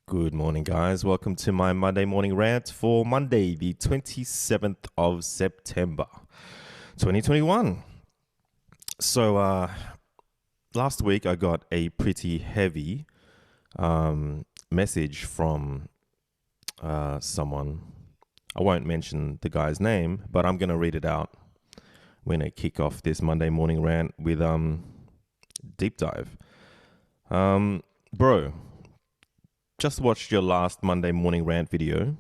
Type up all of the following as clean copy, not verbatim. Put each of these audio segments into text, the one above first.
Good morning, guys. Welcome to my Monday morning rant for Monday, the 27th of September, 2021. So, last week I got a pretty heavy message from someone. I won't mention the guy's name, but I'm going to read it out. We're going to kick off this Monday morning rant with deep dive. Bro, just watched your last Monday morning rant video.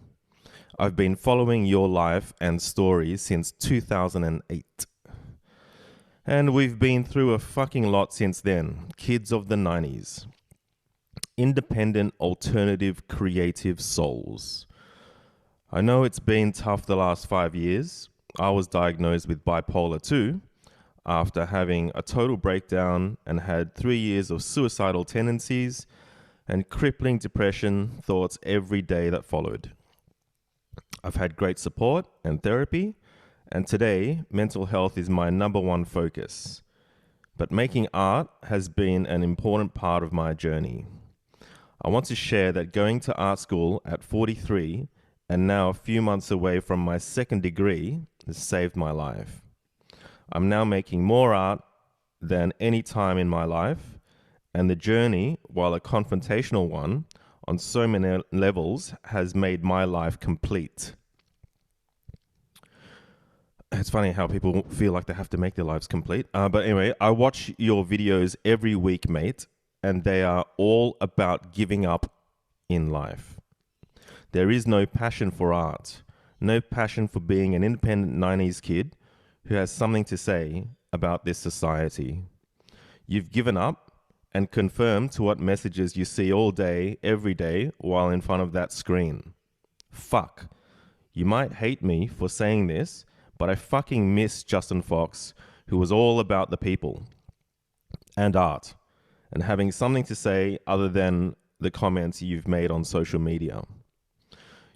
I've been following your life and stories since 2008. And we've been through a fucking lot since then. Kids of the 90s. Independent, alternative, creative souls. I know it's been tough the last 5 years. I was diagnosed with bipolar 2 after having a total breakdown and had 3 years of suicidal tendencies and crippling depression thoughts every day that followed. I've had great support and therapy, and today, mental health is my number one focus. But making art has been an important part of my journey. I want to share that going to art school at 43 and now a few months away from my second degree has saved my life. I'm now making more art than any time in my life, and the journey, while a confrontational one, on so many levels, has made my life complete. It's funny how people feel like they have to make their lives complete. But anyway, I watch your videos every week, mate, and they are all about giving up in life. There is no passion for art, no passion for being an independent 90s kid who has something to say about this society. You've given up and confirm to what messages you see all day, every day, while in front of that screen. Fuck. You might hate me for saying this, but I fucking miss Justin Fox, who was all about the people and art and having something to say other than the comments you've made on social media.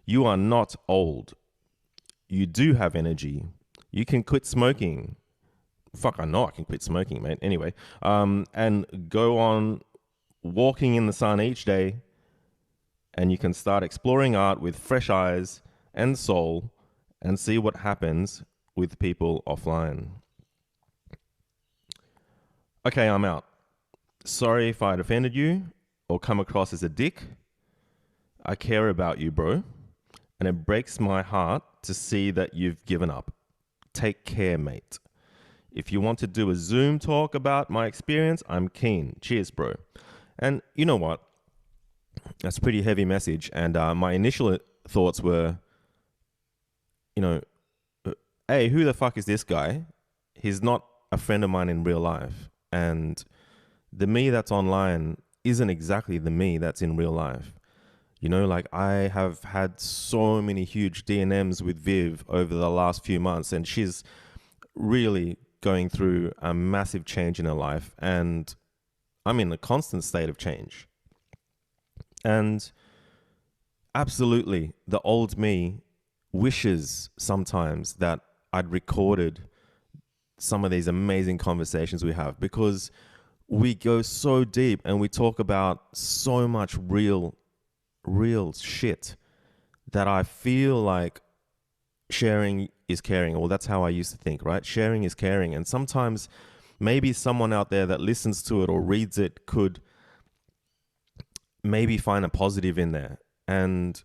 You are not old. You do have energy. You can quit smoking. Fuck, I know I can quit smoking, mate. Anyway, and go on walking in the sun each day, and you can start exploring art with fresh eyes and soul and see what happens with people offline. Okay, I'm out. Sorry if I'd offended you or come across as a dick. I care about you, bro, and it breaks my heart to see that you've given up. Take care, mate. If you want to do a Zoom talk about my experience, I'm keen. Cheers, bro. And you know what? That's a pretty heavy message. And my initial thoughts were, you know, hey, who the fuck is this guy? He's not a friend of mine in real life. And the me that's online isn't exactly the me that's in real life. You know, like I have had so many huge D&Ms with Viv over the last few months, and she's really going through a massive change in her life, and I'm in a constant state of change. And absolutely, the old me wishes sometimes that I'd recorded some of these amazing conversations we have, because we go so deep and we talk about so much real shit that I feel like sharing is caring, or that's how I used to think, right? Sharing is caring. And sometimes maybe someone out there that listens to it or reads it could maybe find a positive in there. And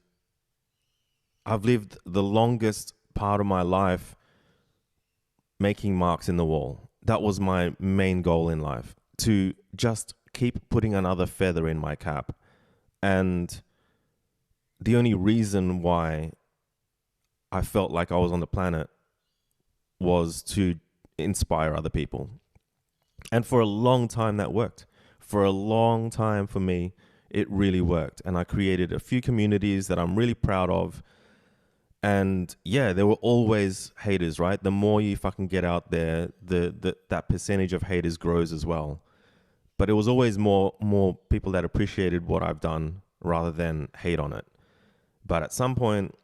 I've lived the longest part of my life making marks in the wall. That was my main goal in life, to just keep putting another feather in my cap. And the only reason why I felt like I was on the planet was to inspire other people. And for a long time that worked. For a long time for me, it really worked. And I created a few communities that I'm really proud of. And yeah, there were always haters, right? The more you fucking get out there, that percentage of haters grows as well. But it was always more people that appreciated what I've done rather than hate on it. But at some point,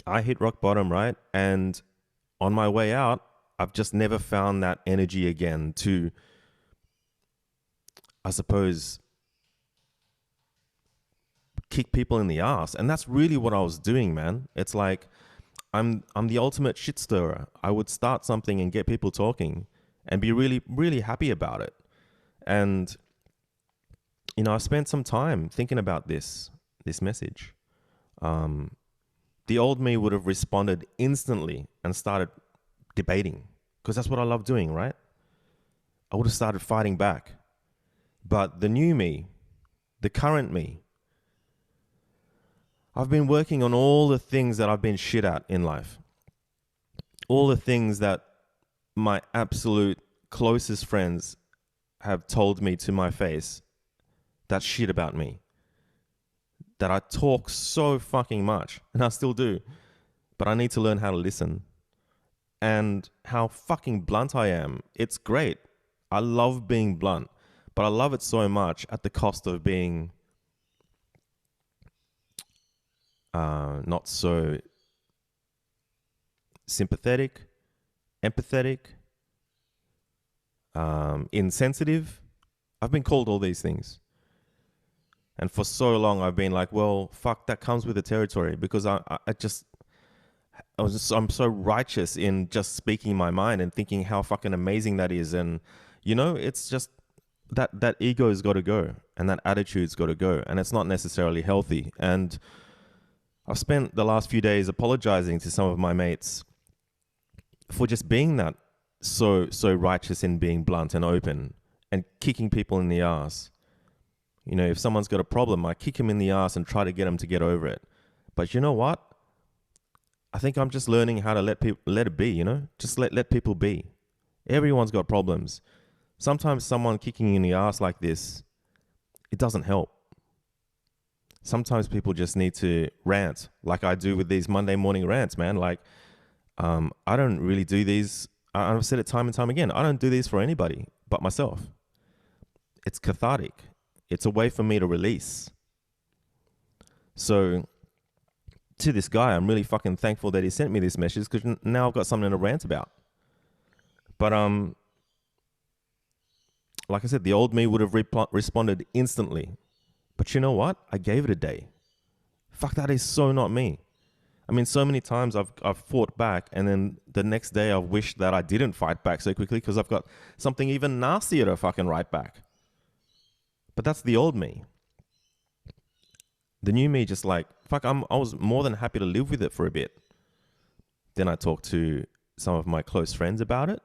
I hit rock bottom, right? And on my way out, I've just never found that energy again to, I suppose, kick people in the ass. And that's really what I was doing, man. It's like I'm the ultimate shit stirrer. I would start something and get people talking and be really, really happy about it. And, you know, I spent some time thinking about this message. The old me would have responded instantly and started debating, because that's what I love doing, right? I would have started fighting back. But the new me, the current me, I've been working on all the things that I've been shit at in life. All the things that my absolute closest friends have told me to my face that shit about me. That I talk so fucking much, and I still do. But I need to learn how to listen. And how fucking blunt I am. It's great. I love being blunt. But I love it so much at the cost of being not so sympathetic, empathetic, insensitive. I've been called all these things. And for so long, I've been like, well, fuck, that comes with the territory, because I'm so righteous in just speaking my mind and thinking how fucking amazing that is. And, you know, it's just that ego's got to go, and that attitude's got to go, and it's not necessarily healthy. And I've spent the last few days apologizing to some of my mates for just being that so righteous in being blunt and open and kicking people in the ass. You know, if someone's got a problem, I kick him in the ass and try to get him to get over it. But you know what? I think I'm just learning how to let it be, you know? Just let people be. Everyone's got problems. Sometimes someone kicking you in the ass like this, it doesn't help. Sometimes people just need to rant, like I do with these Monday morning rants, man. Like, I don't really do these. I've said it time and time again. I don't do these for anybody but myself. It's cathartic. It's a way for me to release. So to this guy, I'm really fucking thankful that he sent me this message, because now I've got something to rant about. But like I said, the old me would have responded instantly. But you know what? I gave it a day. Fuck, that is so not me. I mean, so many times I've fought back, and then the next day I wish that I didn't fight back so quickly, because I've got something even nastier to fucking write back. But that's the old me. The new me just like, fuck, I was more than happy to live with it for a bit. Then I talked to some of my close friends about it.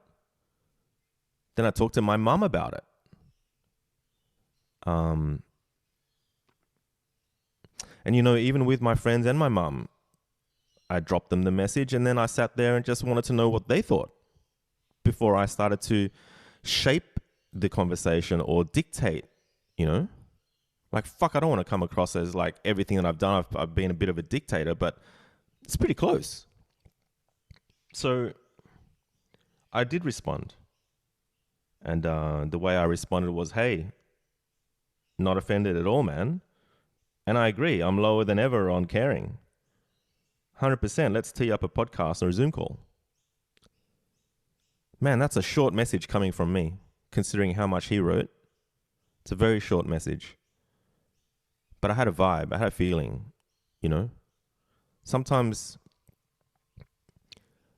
Then I talked to my mum about it. And you know, even with my friends and my mum, I dropped them the message, and then I sat there and just wanted to know what they thought before I started to shape the conversation or dictate, you know? Like, fuck, I don't want to come across as like everything that I've done, I've been a bit of a dictator, but it's pretty close. So I did respond. And the way I responded was, hey, not offended at all, man. And I agree, I'm lower than ever on caring. 100%, let's tee up a podcast or a Zoom call. Man, that's a short message coming from me, considering how much he wrote. It's a very short message. But I had a vibe, I had a feeling, you know? Sometimes,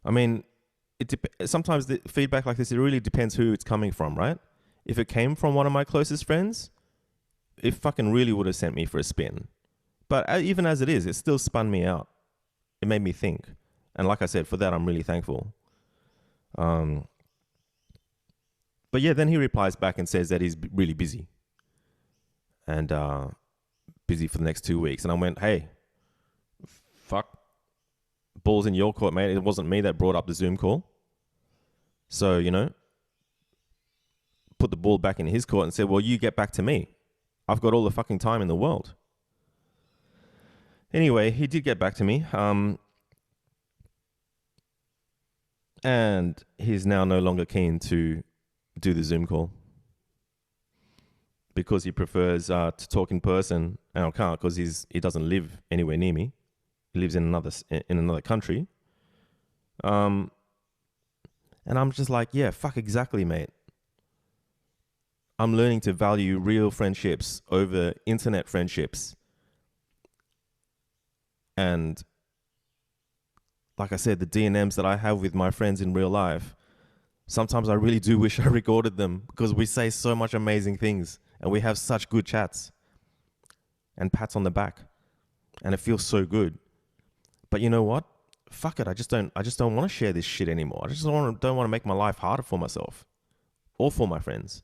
I mean, sometimes the feedback like this, it really depends who it's coming from, right? If it came from one of my closest friends, it fucking really would have sent me for a spin. But even as it is, it still spun me out. It made me think. And like I said, for that, I'm really thankful. But yeah, then he replies back and says that he's really busy. And busy for the next 2 weeks. And I went, hey, fuck, ball's in your court, mate. It wasn't me that brought up the Zoom call. So, you know, put the ball back in his court and said, well, you get back to me. I've got all the fucking time in the world. Anyway, he did get back to me. And he's now no longer keen to do the Zoom call, because he prefers to talk in person. And I can't, because he doesn't live anywhere near me. He lives in another country. And I'm just like, yeah, fuck, exactly, mate. I'm learning to value real friendships over internet friendships. And like I said, the D&Ms that I have with my friends in real life, sometimes I really do wish I recorded them because we say so much amazing things and we have such good chats and pats on the back, and it feels so good. But you know what? Fuck it. I just don't want to share this shit anymore. I just don't want to make my life harder for myself or for my friends.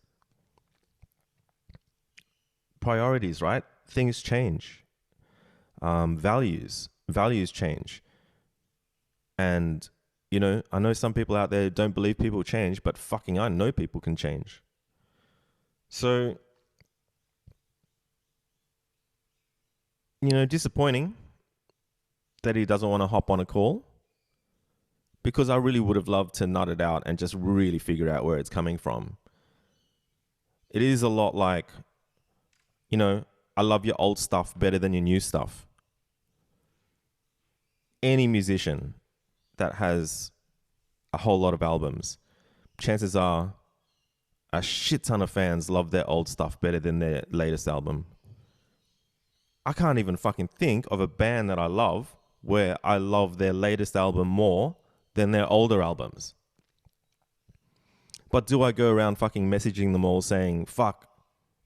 Priorities, right? Things change. Values change. And, you know, I know some people out there don't believe people change, but fucking I know people can change. So, you know, disappointing that he doesn't want to hop on a call, because I really would have loved to nut it out and just really figure out where it's coming from. It is a lot like, you know, I love your old stuff better than your new stuff. Any musician that has a whole lot of albums, chances are a shit ton of fans love their old stuff better than their latest album. I can't even fucking think of a band that I love where I love their latest album more than their older albums. But do I go around fucking messaging them all saying, fuck,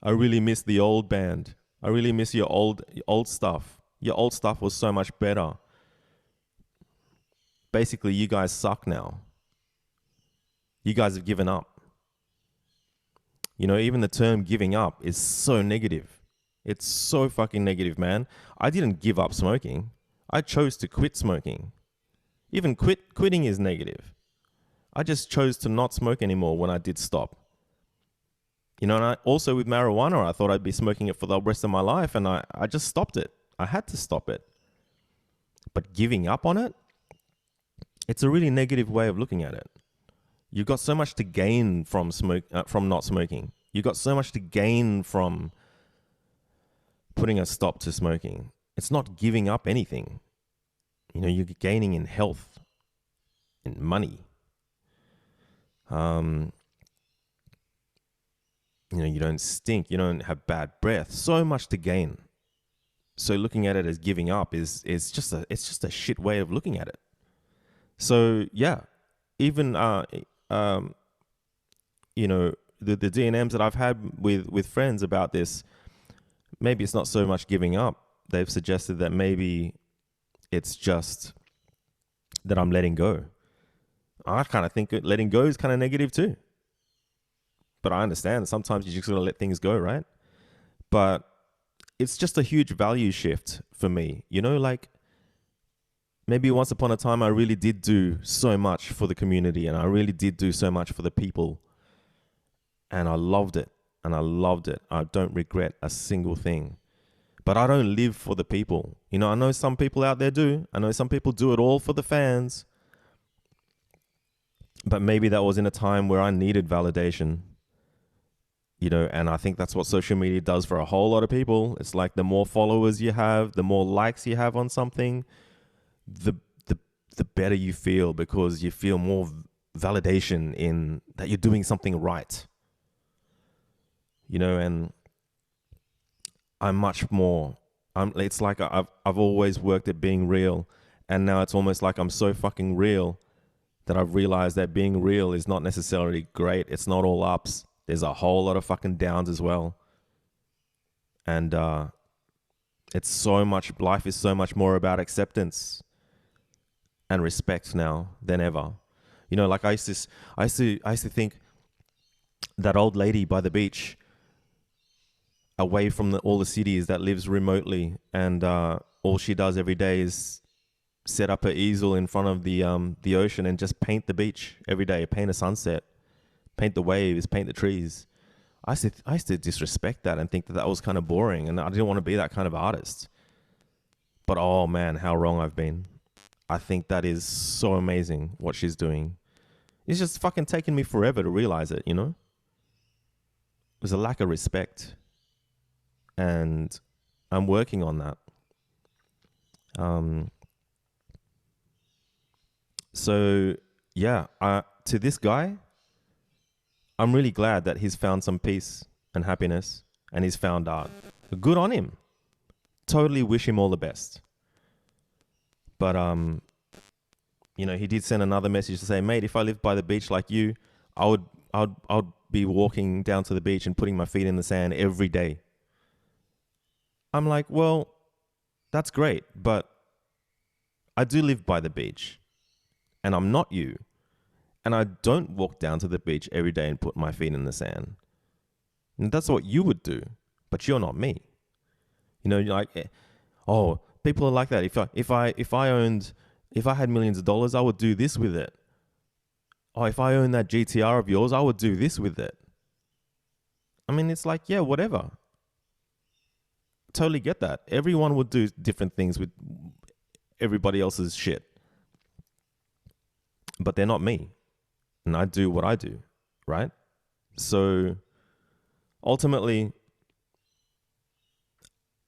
I really miss the old band. I really miss your old stuff. Your old stuff was so much better. Basically, you guys suck now. You guys have given up. You know, even the term giving up is so negative. It's so fucking negative, man. I didn't give up smoking. I chose to quit smoking. Even quitting is negative. I just chose to not smoke anymore when I did stop. You know, and I also with marijuana, I thought I'd be smoking it for the rest of my life, and I just stopped it. I had to stop it. But giving up on it, it's a really negative way of looking at it. You've got so much to gain from not smoking. You've got so much to gain from putting a stop to smoking. It's not giving up anything. You know, you're gaining in health, in money. You know, you don't stink. You don't have bad breath. So much to gain. So looking at it as giving up is just a shit way of looking at it. So yeah, even you know, the D&Ms that I've had with friends about this, maybe it's not so much giving up. They've suggested that maybe it's just that I'm letting go. I kind of think letting go is kind of negative too. But I understand that sometimes you just gotta let things go, right? But it's just a huge value shift for me. You know, like maybe once upon a time I really did do so much for the community and I really did do so much for the people. And I loved it. And I loved it. I don't regret a single thing. But I don't live for the people. You know, I know some people out there do. I know some people do it all for the fans. But maybe that was in a time where I needed validation. You know, and I think that's what social media does for a whole lot of people. It's like the more followers you have, the more likes you have on something, the better you feel, because you feel more validation in that you're doing something right. You know, and I'm much more. It's like I've always worked at being real, and now it's almost like I'm so fucking real that I've realized that being real is not necessarily great. It's not all ups. There's a whole lot of fucking downs as well. And it's so much. Life is so much more about acceptance and respect now than ever. You know, like I used to think that old lady by the beach, away from all the cities, that lives remotely, and all she does every day is set up her easel in front of the ocean and just paint the beach every day, paint a sunset, paint the waves, paint the trees. I used to disrespect that and think that was kind of boring, and I didn't want to be that kind of artist. But oh man, how wrong I've been. I think that is so amazing what she's doing. It's just fucking taken me forever to realize it, you know? There's a lack of respect. And I'm working on that. So yeah, to this guy, I'm really glad that he's found some peace and happiness and he's found art. Good on him. Totally wish him all the best. But he did send another message to say, mate, if I lived by the beach like you, I would be walking down to the beach and putting my feet in the sand every day. I'm like, well, that's great, but I do live by the beach and I'm not you. And I don't walk down to the beach every day and put my feet in the sand. And that's what you would do, but you're not me. You're like, oh, people are like that. If I had millions of dollars, I would do this with it. Oh, if I owned that GTR of yours, I would do this with it. I mean, it's like, yeah, whatever. Totally get that. Everyone would do different things with everybody else's shit. But they're not me. And I do what I do, right? So ultimately,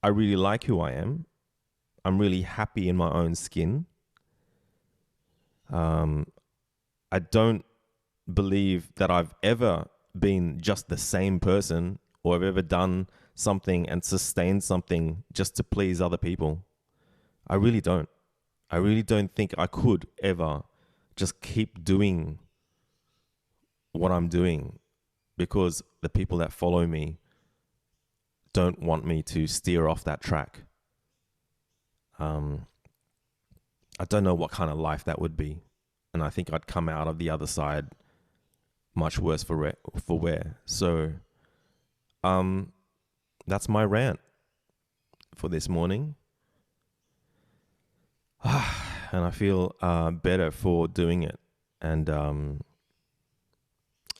I really like who I am. I'm really happy in my own skin. I don't believe that I've ever been just the same person or I've ever done something and sustained something just to please other people. I really don't. I really don't think I could ever just keep doing what I'm doing because the people that follow me don't want me to steer off that track. I don't know what kind of life that would be. And I think I'd come out of the other side much worse for wear. So that's my rant for this morning. And I feel better for doing it. And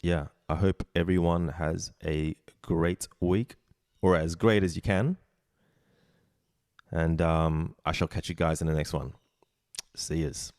yeah, I hope everyone has a great week, or as great as you can. And I shall catch you guys in the next one. See yous.